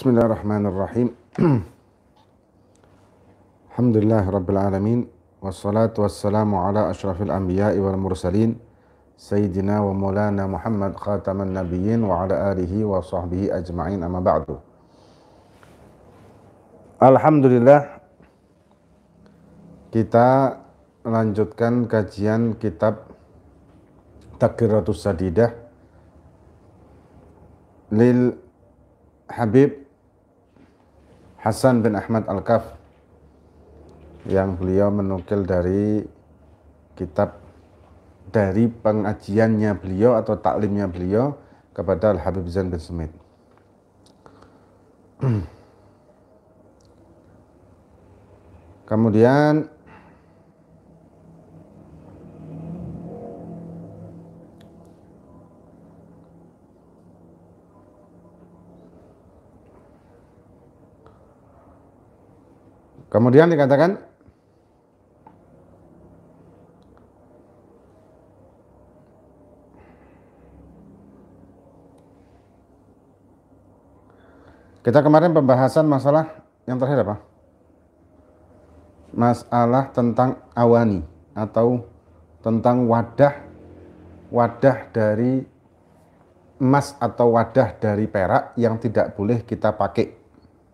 Bismillahirrahmanirrahim. Alhamdulillah Rabbil Alamin. Wassalatu wassalamu ala ashrafil anbiya'i wal mursalin Sayyidina wa maulana Muhammad khataman nabiyyin wa ala alihi wa sahbihi ajma'in, amma ba'du. Alhamdulillah, kita lanjutkan kajian kitab Taqriratus Sadidah lil Habib Hasan bin Ahmad Al-Kaf, yang beliau menukil dari kitab, dari pengajiannya beliau atau taklimnya beliau kepada Al-Habib Zain bin Smith. Kemudian dikatakan kita kemarin pembahasan masalah yang terakhir apa? Masalah tentang awani atau tentang wadah dari emas atau wadah dari perak yang tidak boleh kita pakai,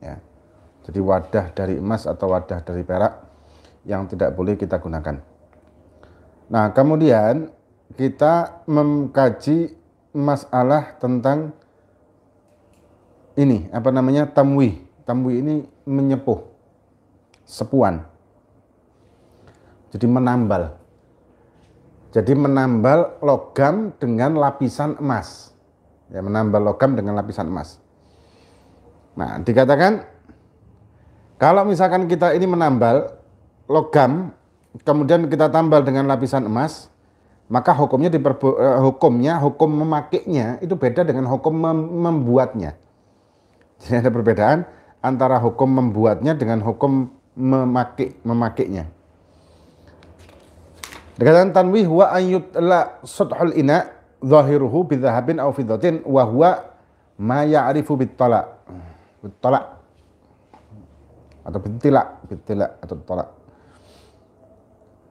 ya. Jadi wadah dari emas atau wadah dari perak yang tidak boleh kita gunakan. Nah, kemudian kita mengkaji masalah tentang ini, tamwih. Tamwih ini menyepuh, sepuan. Jadi menambal. Jadi menambal logam dengan lapisan emas. Ya, menambal logam dengan lapisan emas. Nah, dikatakan kalau misalkan kita ini menambal logam, kemudian kita tambal dengan lapisan emas, maka hukum memakainya itu beda dengan hukum membuatnya. Jadi ada perbedaan antara hukum membuatnya dengan hukum memakainya. Dikatakan tanwih wa ayyutla sudhul ina zahiruhu bidhahabin aw fiddatin wa huwa ma ya'rifu bittala atau bitila atau tolak.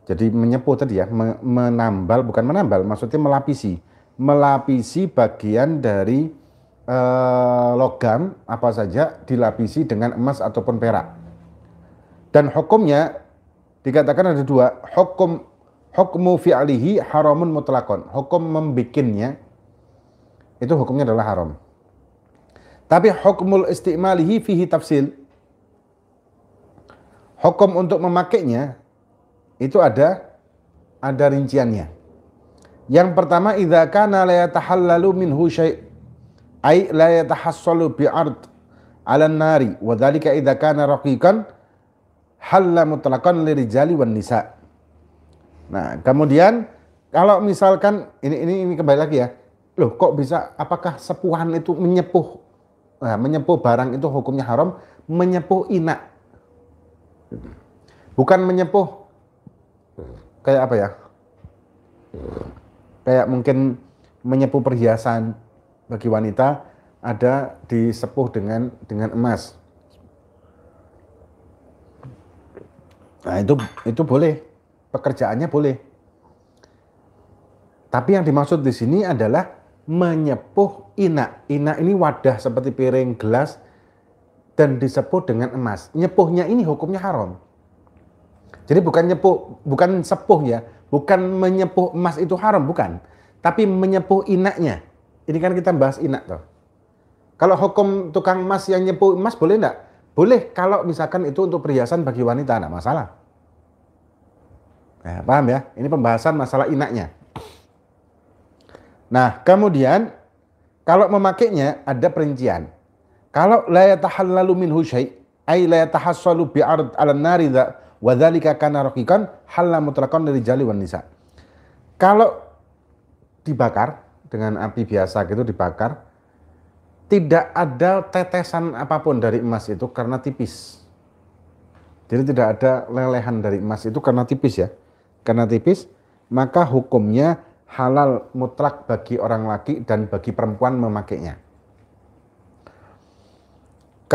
Jadi menyepuh tadi ya, menambal, bukan menambal, maksudnya melapisi bagian dari logam apa saja, dilapisi dengan emas ataupun perak. Dan hukumnya dikatakan ada dua, hukmu fi'alihi haramun mutlakon. Hukum membikinnya itu hukumnya adalah haram. Tapi hukmul istimalihi fihi tafsil. Hukum untuk memakainya itu ada rinciannya. Yang pertama, idza kana la yatahallalu minhu syai' ay la yatahassalu bi'ard 'ala an-nari wa dzalika idza kana raqiqan halla mutlaqan lirijali wan nisa. Nah, kemudian kalau misalkan ini kembali lagi ya. Loh, kok bisa, apakah sepuhan itu menyepuh? Nah, menyepuh barang itu hukumnya haram, menyepuh ina. Bukan menyepuh kayak apa ya? Kayak mungkin menyepuh perhiasan bagi wanita ada disepuh dengan emas. Nah, itu boleh. Pekerjaannya boleh. Tapi yang dimaksud di sini adalah menyepuh ina. Ina ini wadah seperti piring, gelas, dan disepuh dengan emas. Nyepuhnya ini hukumnya haram. Jadi bukan sepuh ya, bukan menyepuh emas itu haram, bukan. Tapi menyepuh inaknya. Ini kan kita bahas inak tuh. Kalau hukum tukang emas yang nyepuh emas boleh enggak? Boleh kalau misalkan itu untuk perhiasan bagi wanita, enggak masalah. Nah, paham ya? Ini pembahasan masalah inaknya. Nah, kemudian kalau memakainya ada perincian. Kalau la yatahallalu minhu syai' ay la yatahassalu bi'ard 'ala an-nari wa dzalika kana raqiqan halla mutlaqan lirijali wan nisa. Kalau dibakar dengan api biasa gitu, dibakar, tidak ada tetesan apapun dari emas itu karena tipis. Jadi tidak ada lelehan dari emas itu karena tipis ya. Karena tipis, maka hukumnya halal mutlak bagi orang laki dan bagi perempuan memakainya.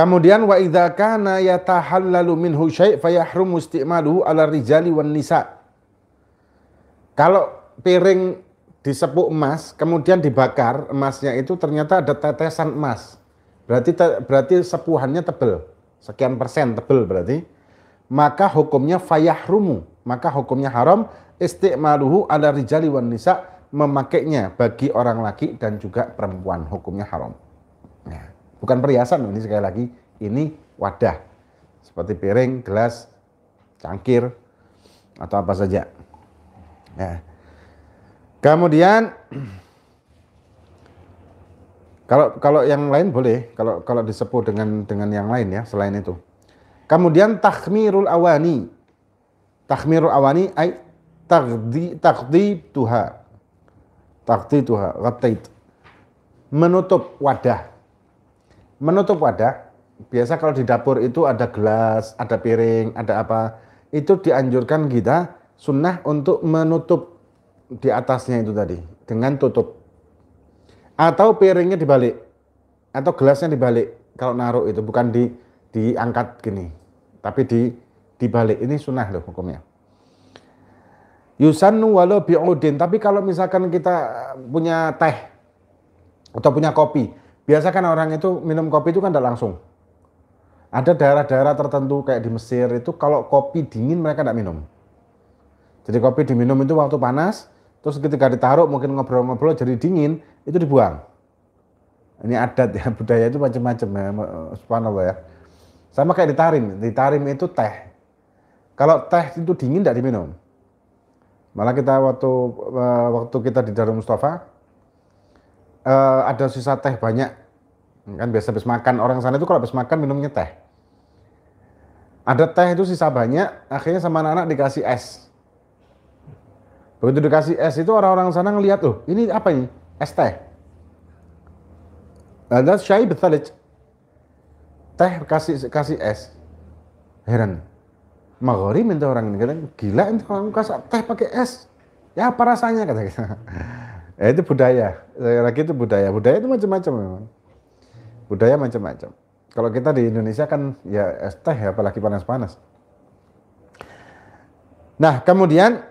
Kemudian wa idza kana yatahallalu minhu syai' fayahrumu isti'maluhu 'ala rijali wan nisa. Kalau piring disepuk emas kemudian dibakar, emasnya itu ternyata ada tetesan emas. Berarti sepuhannya tebel. Sekian persen tebel berarti. Maka hukumnya fayahrumu, maka hukumnya haram isti'maluhu 'ala rijali wan nisa, memakainya bagi orang laki dan juga perempuan, hukumnya haram. Nah, bukan perhiasan ini, sekali lagi ini wadah seperti piring, gelas, cangkir atau apa saja. Ya. Kemudian kalau yang lain boleh, kalau disepuh dengan yang lain ya selain itu. Kemudian takhmirul awani. Takhmirul awani ay taqdituha. Taqdituha, ghatait. Menutup wadah. Menutup wadah, biasa kalau di dapur itu ada gelas, ada piring, ada apa, itu dianjurkan kita sunnah untuk menutup di atasnya itu tadi dengan tutup. Atau piringnya dibalik, atau gelasnya dibalik. Kalau naruh itu bukan diangkat gini, tapi dibalik. Ini sunnah loh hukumnya. Yusannu walau bi'udin. Tapi kalau misalkan kita punya teh atau punya kopi, biasa kan orang itu minum kopi itu kan tidak langsung. Ada daerah-daerah tertentu kayak di Mesir itu kalau kopi dingin mereka tidak minum. Jadi kopi diminum itu waktu panas, terus ketika ditaruh mungkin ngobrol-ngobrol jadi dingin, itu dibuang. Ini adat ya, budaya itu macam-macam ya, subhanallah ya. Sama kayak ditarim itu teh. Kalau teh itu dingin tidak diminum. Malah kita waktu kita di Darul Mustafa ada sisa teh banyak. Kan biasa habis makan, orang sana itu kalau habis makan minumnya teh. Ada teh itu sisa banyak, akhirnya sama anak-anak dikasih es. Begitu dikasih es itu orang-orang sana ngelihat, loh ini apa ini? Es teh. Ada syai bethalij. Teh kasih es. Heran. Maghrib minta orang ini, kadang gila ini orang kasih teh pakai es. Ya apa rasanya kata kita. Ya, itu budaya. Lagi itu budaya. Budaya itu macam-macam memang. Budaya macam-macam. Kalau kita di Indonesia kan ya es teh ya, apalagi panas-panas. Nah, kemudian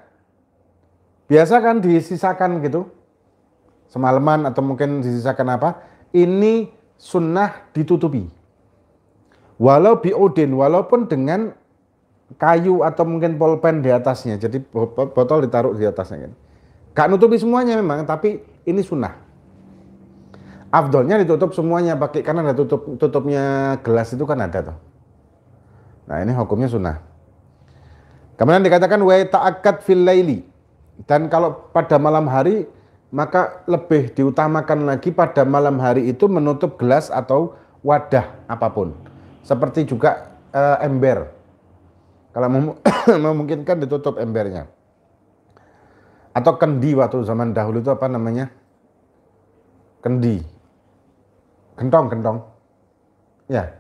biasa kan disisakan gitu. Semalaman atau mungkin disisakan apa? Ini sunnah ditutupi. Walau bi'udin, walaupun dengan kayu atau mungkin pulpen di atasnya, jadi botol ditaruh di atasnya. Gak nutupi semuanya memang, tapi ini sunnah. Afdolnya ditutup semuanya pakai, karena ada tutupnya gelas itu kan ada tuh. Nah ini hukumnya sunnah. Kemudian dikatakan wa ta'akkad fil laili, dan kalau pada malam hari maka lebih diutamakan lagi pada malam hari itu menutup gelas atau wadah apapun, seperti juga ember. Kalau memungkinkan ditutup embernya. Atau kendi waktu zaman dahulu itu apa namanya? Kendi. Gentong. Ya.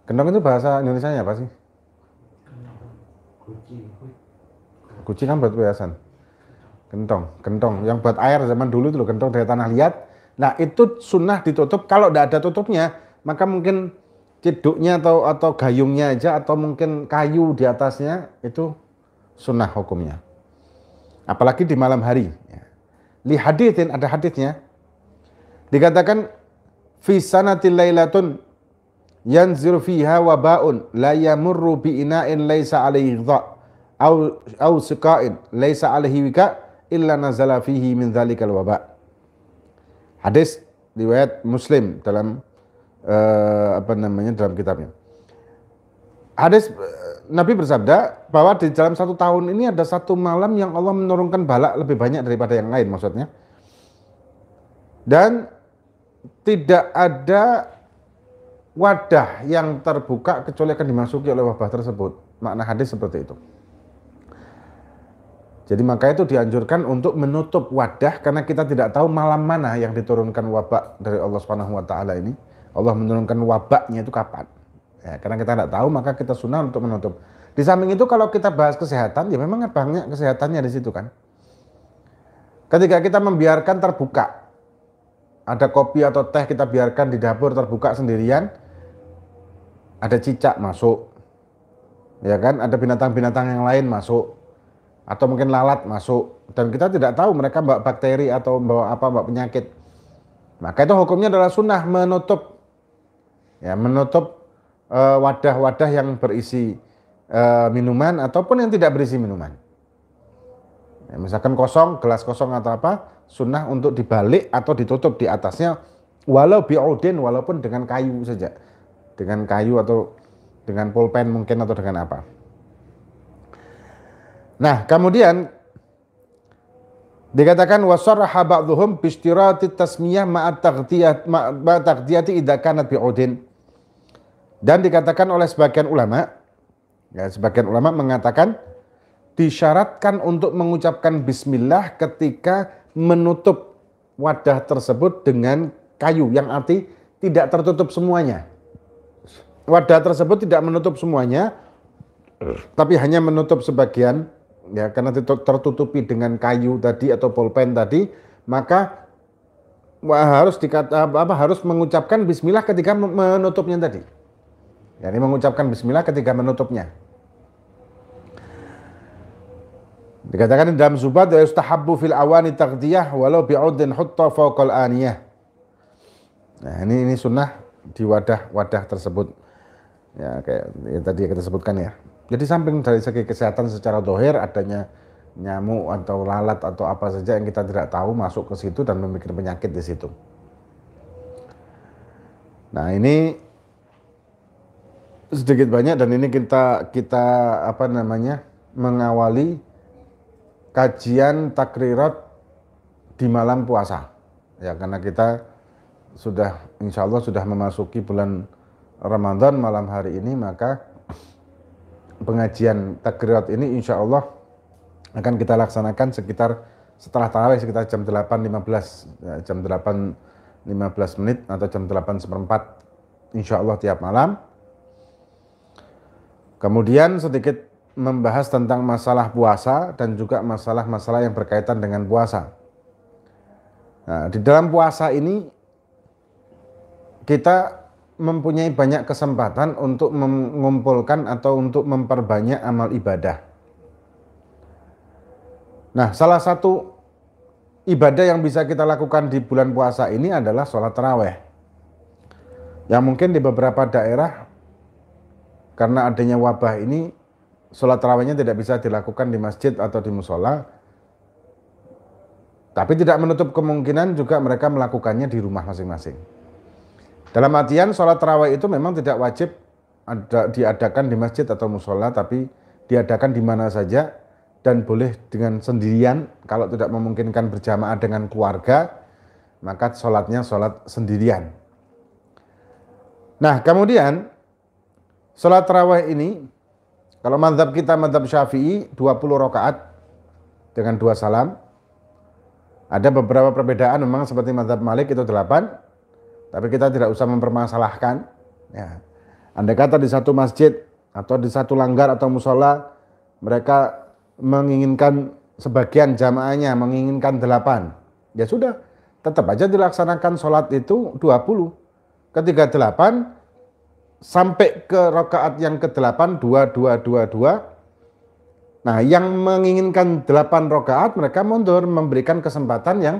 Gentong itu bahasa Indonesianya apa sih? Guci kan buat perhiasan. Gentong. Yang buat air zaman dulu itu loh, gentong dari tanah liat. Nah itu sunnah ditutup. Kalau tidak ada tutupnya, maka mungkin ciduknya atau gayungnya aja atau mungkin kayu di atasnya itu sunnah hukumnya. Apalagi di malam hari. Li haditsin, ada haditsnya. Dikatakan fi sanatil lailatun yanziru fiha wabaun la yamurru bi ina'in laisa alaihi dha au siqa'in laisa alaihi wika illa nazala fihi min dzalikal waba. Hadis riwayat Muslim dalam dalam kitabnya. Hadis Nabi bersabda bahwa di dalam satu tahun ini ada satu malam yang Allah menurunkan bala lebih banyak daripada yang lain maksudnya. Dan tidak ada wadah yang terbuka kecuali akan dimasuki oleh wabah tersebut. Makna hadis seperti itu. Jadi maka itu dianjurkan untuk menutup wadah karena kita tidak tahu malam mana yang diturunkan wabah dari Allah Subhanahu wa taala ini. Allah menurunkan wabaknya itu kapan? Ya, karena kita tidak tahu maka kita sunnah untuk menutup. Di samping itu kalau kita bahas kesehatan, ya memang banyak kesehatannya di situ kan. Ketika kita membiarkan terbuka, ada kopi atau teh kita biarkan di dapur terbuka sendirian, ada cicak masuk, ya kan, ada binatang-binatang yang lain masuk, atau mungkin lalat masuk, dan kita tidak tahu mereka bawa bakteri atau bawa apa, bawa penyakit. Maka itu hukumnya adalah sunnah menutup, ya, menutup wadah-wadah yang berisi minuman ataupun yang tidak berisi minuman. Ya, misalkan kosong, gelas kosong atau apa, sunnah untuk dibalik atau ditutup di atasnya, walau bi'udin, walaupun dengan kayu saja, dengan kayu atau dengan pulpen mungkin atau dengan apa. Nah, kemudian dikatakan wasarraha ba'dhum bi ishtirati tasmiyah ma'a taghdiyati idza kanat bi'udin. Dan dikatakan oleh sebagian ulama, ya, sebagian ulama mengatakan disyaratkan untuk mengucapkan bismillah ketika menutup wadah tersebut dengan kayu, yang arti tidak tertutup semuanya. Wadah tersebut tidak menutup semuanya, tapi hanya menutup sebagian, ya, karena tertutupi dengan kayu tadi atau pulpen tadi, maka harus mengucapkan bismillah ketika menutupnya tadi. Yani mengucapkan bismillah ketika menutupnya. Dikatakan dalam Zubat, yustahabbu fil awani taghdiyah walau bi'udin hutta fawqal aniyah. Nah, ini sunnah di wadah tersebut. Ya, kayak yang tadi kita sebutkan ya. Jadi samping dari segi kesehatan secara dohir, adanya nyamuk atau lalat atau apa saja yang kita tidak tahu masuk ke situ dan membuat penyakit di situ. Nah, ini sedikit banyak, dan ini kita apa namanya, mengawali kajian takrirat di malam puasa, ya, karena kita sudah insya Allah sudah memasuki bulan Ramadan malam hari ini, maka pengajian takrirat ini insya Allah akan kita laksanakan setelah tarawih sekitar jam 8.15, ya, jam 8.15 menit atau jam 8:04 insya Allah tiap malam. Kemudian sedikit membahas tentang masalah puasa dan juga masalah-masalah yang berkaitan dengan puasa. Nah, di dalam puasa ini kita mempunyai banyak kesempatan untuk mengumpulkan atau untuk memperbanyak amal ibadah. Nah, salah satu ibadah yang bisa kita lakukan di bulan puasa ini adalah sholat tarawih. Yang mungkin di beberapa daerah karena adanya wabah ini, sholat tarawihnya tidak bisa dilakukan di masjid atau di musola, tapi tidak menutup kemungkinan juga mereka melakukannya di rumah masing-masing. Dalam artian sholat tarawih itu memang tidak wajib diadakan di masjid atau musola, tapi diadakan di mana saja dan boleh dengan sendirian. Kalau tidak memungkinkan berjamaah dengan keluarga, maka sholatnya sholat sendirian. Nah, kemudian sholat tarawih ini, kalau mazhab kita, mazhab Syafi'i, 20 rakaat dengan 2 salam. Ada beberapa perbedaan memang, seperti mazhab Malik itu 8, tapi kita tidak usah mempermasalahkan. Ya. Andai kata di satu masjid atau di satu langgar atau musola mereka menginginkan sebagian jamaahnya menginginkan 8, ya sudah, tetap aja dilaksanakan sholat itu 20. Ketika 8 sampai ke rakaat yang ke-8, 2. Nah, yang menginginkan 8 rakaat mereka mundur, memberikan kesempatan yang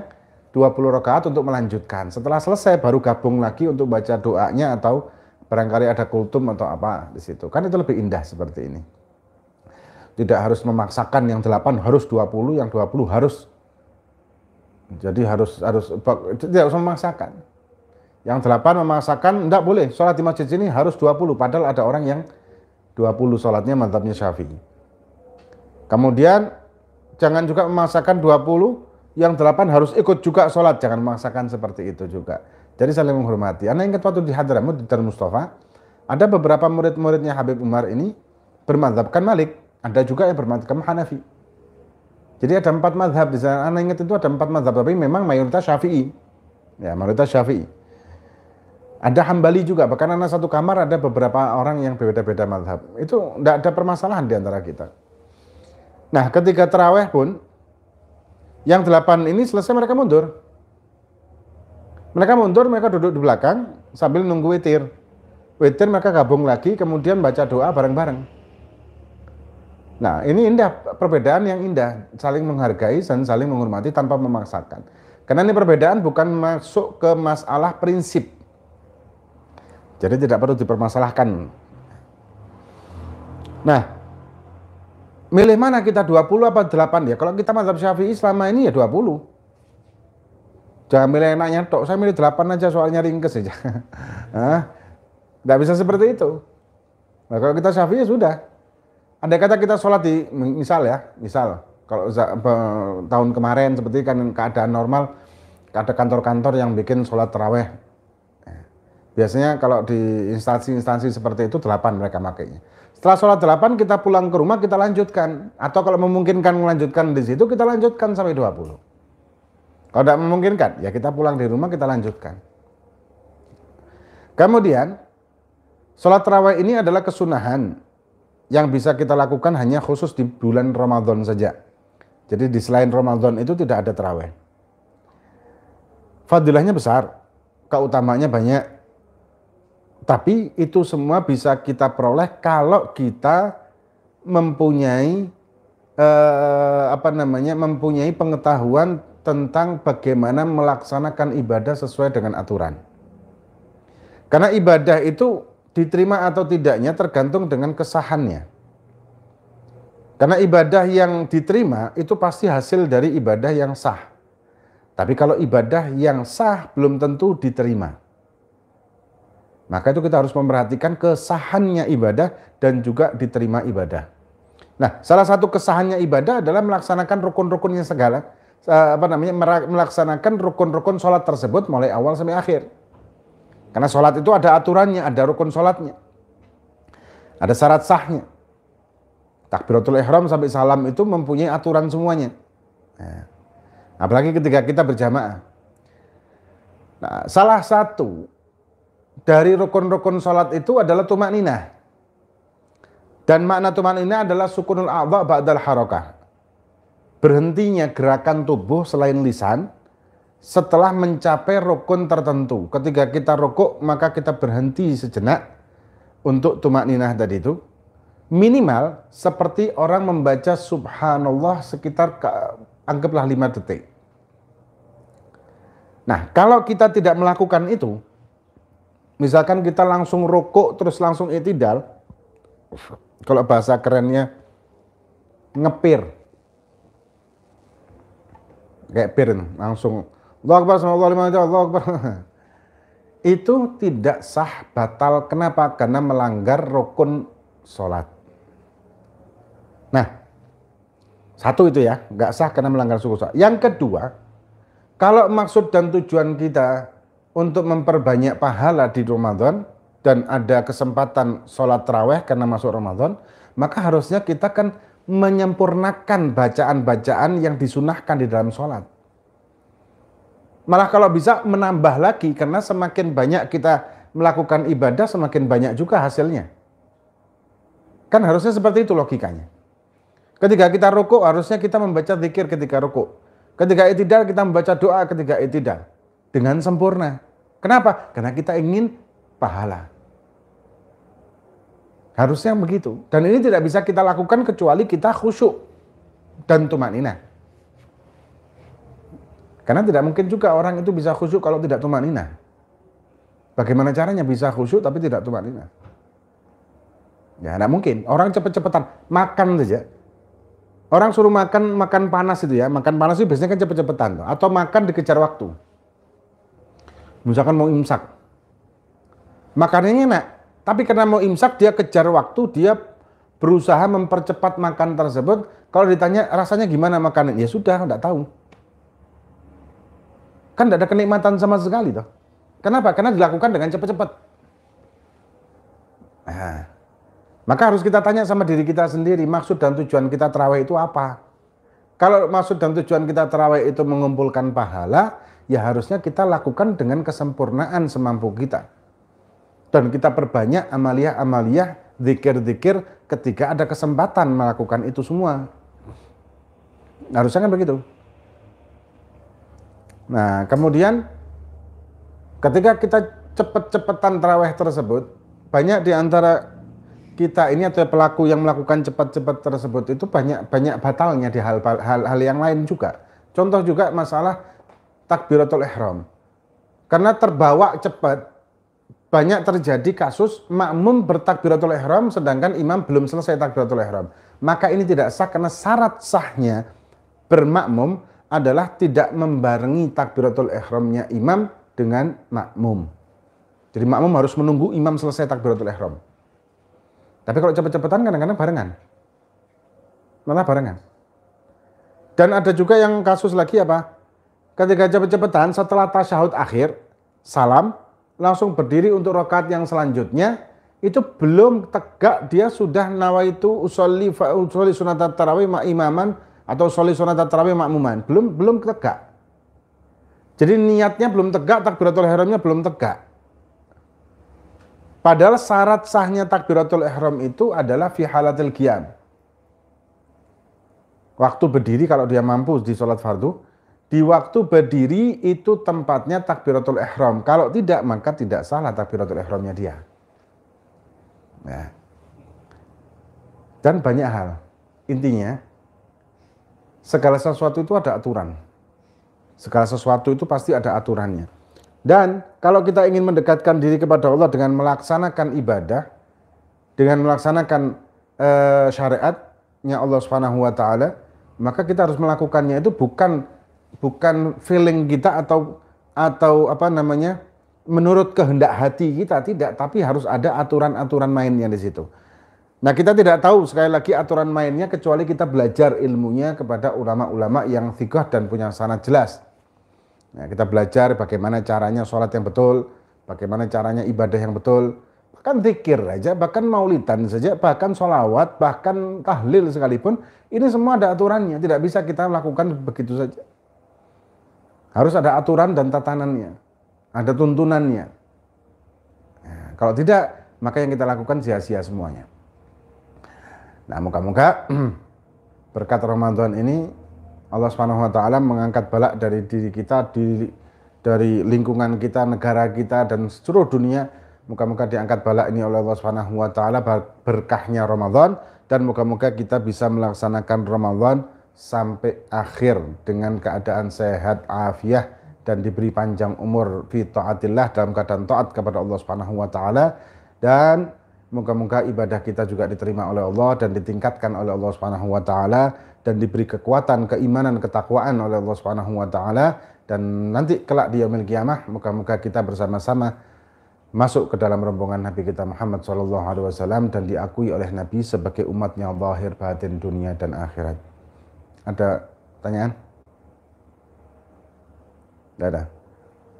20 rakaat untuk melanjutkan. Setelah selesai baru gabung lagi untuk baca doanya atau barangkali ada kultum atau apa di situ. Kan itu lebih indah seperti ini. Tidak harus memaksakan yang 8 harus 20, yang 20 harus. Jadi harus tidak usah memaksakan. Yang 8 memaksakan, enggak boleh, sholat di masjid sini harus 20, padahal ada orang yang 20 sholatnya mazhabnya Syafi'i. Kemudian jangan juga memaksakan 20, yang 8 harus ikut juga sholat, jangan memaksakan seperti itu juga. Jadi saling menghormati. Anda ingat waktu di Hadramut, di Darul Mustafa, ada beberapa murid-muridnya Habib Umar ini bermadzhabkan Malik, ada juga yang bermadzhabkan Hanafi. Jadi ada 4 mazhab di sana. Anda ingat itu ada 4 mazhab, tapi memang mayoritas Syafi'i. Ya, mayoritas Syafi'i. Ada Hambali juga, bahkan anak satu kamar ada beberapa orang yang berbeda-beda mazhab. Itu tidak ada permasalahan di antara kita. Nah, ketika tarawih pun, yang 8 ini selesai mereka mundur. Mereka duduk di belakang sambil nunggu witir. witir mereka gabung lagi, kemudian baca doa bareng-bareng. Nah, ini indah, perbedaan yang indah, saling menghargai dan saling menghormati tanpa memaksakan. Karena ini perbedaan bukan masuk ke masalah prinsip. Jadi tidak perlu dipermasalahkan. Nah, milih mana kita 20 apa 8? Ya kalau kita mazhab Syafi'i selama ini ya 20. Jangan milih enaknya tok, saya milih 8 aja soalnya ringkes aja. Nggak bisa seperti itu. Nah, kalau kita Syafi'i sudah. Andai kata kita sholat di, misal kalau tahun kemarin seperti kan keadaan normal, ada kantor-kantor yang bikin sholat taraweh. Biasanya kalau di instansi-instansi seperti itu 8 mereka makainya. Setelah sholat 8 kita pulang ke rumah kita lanjutkan. Atau kalau memungkinkan melanjutkan di situ kita lanjutkan sampai 20. Kalau tidak memungkinkan ya kita pulang di rumah kita lanjutkan. Kemudian sholat taraweh ini adalah kesunahan yang bisa kita lakukan hanya khusus di bulan Ramadan saja. Jadi di selain Ramadan itu tidak ada taraweh. Fadilahnya besar, keutamanya banyak. Tapi itu semua bisa kita peroleh kalau kita mempunyai mempunyai pengetahuan tentang bagaimana melaksanakan ibadah sesuai dengan aturan. Karena ibadah itu diterima atau tidaknya tergantung dengan kesahannya. Karena ibadah yang diterima itu pasti hasil dari ibadah yang sah. Tapi kalau ibadah yang sah belum tentu diterima. Maka itu kita harus memperhatikan kesahannya ibadah dan juga diterima ibadah. Nah, salah satu kesahannya ibadah adalah melaksanakan rukun-rukunnya segala, melaksanakan rukun-rukun sholat tersebut mulai awal sampai akhir. Karena sholat itu ada aturannya, ada rukun sholatnya. Ada syarat sahnya. Takbiratul ihram sampai salam itu mempunyai aturan semuanya. Nah, apalagi ketika kita berjamaah. Nah, salah satu dari rukun-rukun sholat itu adalah tumakninah. Dan makna tumakninah adalah sukunul a'dha ba'dal harakah. Berhentinya gerakan tubuh selain lisan setelah mencapai rukun tertentu. Ketika kita rukuk maka kita berhenti sejenak untuk tumakninah tadi itu. Minimal seperti orang membaca subhanallah sekitar anggaplah 5 detik. Nah, kalau kita tidak melakukan itu, misalkan kita langsung rukuk terus langsung i'tidal, kalau bahasa kerennya ngepir. Kayak pir langsung Allahu Akbar, Allahu Akbar. Itu tidak sah, batal. Kenapa? Karena melanggar rukun sholat. Nah, satu itu ya, nggak sah karena melanggar rukun sholat. Yang kedua, kalau maksud dan tujuan kita untuk memperbanyak pahala di Ramadan dan ada kesempatan sholat taraweh karena masuk Ramadan, maka harusnya kita kan menyempurnakan bacaan-bacaan yang disunahkan di dalam sholat. Malah kalau bisa menambah lagi, karena semakin banyak kita melakukan ibadah, semakin banyak juga hasilnya. Kan harusnya seperti itu logikanya. Ketika kita rukuk, harusnya kita membaca zikir ketika rukuk. Ketika i'tidal, kita membaca doa ketika i'tidal. Dengan sempurna. Kenapa? Karena kita ingin pahala. Harusnya begitu. Dan ini tidak bisa kita lakukan kecuali kita khusyuk dan tumakninah. Karena tidak mungkin juga orang itu bisa khusyuk kalau tidak tumakninah. Bagaimana caranya bisa khusyuk tapi tidak tumakninah? Ya, tidak mungkin. Orang cepet-cepetan makan saja. Orang suruh makan panas itu ya. Makan panas itu biasanya kan cepet-cepetan. Atau makan dikejar waktu. Misalkan mau imsak. Makanannya enak. Tapi karena mau imsak dia kejar waktu. Dia berusaha mempercepat makan tersebut. Kalau ditanya rasanya gimana makanan? Ya sudah, tidak tahu. Kan tidak ada kenikmatan sama sekali toh. Kenapa? Karena dilakukan dengan cepat-cepat. Nah, maka harus kita tanya sama diri kita sendiri, maksud dan tujuan kita tarawih itu apa? Kalau maksud dan tujuan kita tarawih itu mengumpulkan pahala, ya harusnya kita lakukan dengan kesempurnaan semampu kita. Dan kita perbanyak amaliyah-amaliyah, zikir-zikir ketika ada kesempatan melakukan itu semua. Harusnya kan begitu. Nah, kemudian ketika kita cepet-cepetan tarawih tersebut, banyak di antara kita ini atau pelaku yang melakukan cepat-cepat tersebut itu banyak batalnya di hal yang lain juga. Contoh juga masalah takbiratul ihram. Karena terbawa cepat, banyak terjadi kasus makmum bertakbiratul ihram sedangkan imam belum selesai takbiratul ihram. Maka ini tidak sah karena syarat sahnya bermakmum adalah tidak membarengi takbiratul ihramnya imam dengan makmum. Jadi makmum harus menunggu imam selesai takbiratul ihram. Tapi kalau cepet-cepetan kadang-kadang barengan. Malah barengan. Dan ada juga yang kasus lagi apa? Ketika cepet-cepetan setelah tasyahud akhir, salam, langsung berdiri untuk rakaat yang selanjutnya, itu belum tegak dia sudah nawaitu usolli sunat tarawih imaman atau usolli sunat tarawih makmuman. Belum tegak. Jadi niatnya belum tegak, takbiratul ihramnya belum tegak. Padahal syarat sahnya takbiratul ihram itu adalah fi halatil qiyam. Waktu berdiri kalau dia mampu di sholat fardu, di waktu berdiri itu tempatnya takbiratul ihram. Kalau tidak maka tidak salah takbiratul ihramnya dia. Nah. Dan banyak hal. Intinya segala sesuatu itu ada aturan. Segala sesuatu itu pasti ada aturannya. Dan kalau kita ingin mendekatkan diri kepada Allah dengan melaksanakan ibadah, dengan melaksanakan syariatnya Allah Subhanahu wa taala, maka kita harus melakukannya itu bukan feeling kita atau apa namanya? Menurut kehendak hati kita, tidak, tapi harus ada aturan-aturan mainnya di situ. Nah, kita tidak tahu sekali lagi aturan mainnya kecuali kita belajar ilmunya kepada ulama-ulama yang thiqah dan punya sanad jelas. Nah, kita belajar bagaimana caranya sholat yang betul, bagaimana caranya ibadah yang betul, bahkan zikir aja, bahkan maulidan saja, bahkan sholawat, bahkan tahlil sekalipun, ini semua ada aturannya, tidak bisa kita lakukan begitu saja. Harus ada aturan dan tatanannya, ada tuntunannya. Nah, kalau tidak, maka yang kita lakukan sia-sia semuanya. Nah, moga-moga berkat Ramadan ini Allah Subhanahu wa taala mengangkat balak dari diri kita, dari lingkungan kita, negara kita dan seluruh dunia. Moga-moga diangkat balak ini oleh Allah Subhanahu wa taala berkahnya Ramadan dan moga-moga kita bisa melaksanakan Ramadan sampai akhir dengan keadaan sehat, afiah dan diberi panjang umur fi taatillah, dalam keadaan taat kepada Allah Subhanahu wa taala, dan moga-moga ibadah kita juga diterima oleh Allah dan ditingkatkan oleh Allah Subhanahu wa taala dan diberi kekuatan, keimanan, ketakwaan oleh Allah Subhanahu wa taala, dan nanti kelak di yaumil qiyamah moga-moga kita bersama-sama masuk ke dalam rombongan Nabi kita Muhammad sallallahu alaihi wasallam dan diakui oleh Nabi sebagai umatnya zahir batin dunia dan akhirat. Ada pertanyaan? Tidak ada.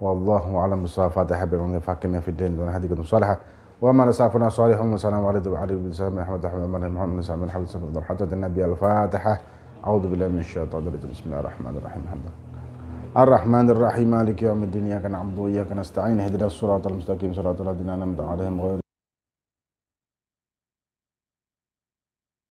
Wallahu a'lam bishawab. Fatihah bil faqihna fid din wa hadikum salihah. Wa man safana salihun wa salamu alaihi wa alihi wa sallam Muhammad Muhammad sallallahu alaihi wasallam hatta nabi al-Fatihah. A'udzu billahi minasyaitonir rajim. Bismillahirrahmanirrahim. Ar-Rahmanir Rahim. Maliki yaumiddin. Iyyaka na'budu wa iyyaka nasta'in. Ihdinas siratal mustaqim. Siratal ladzina an'amta 'alaihim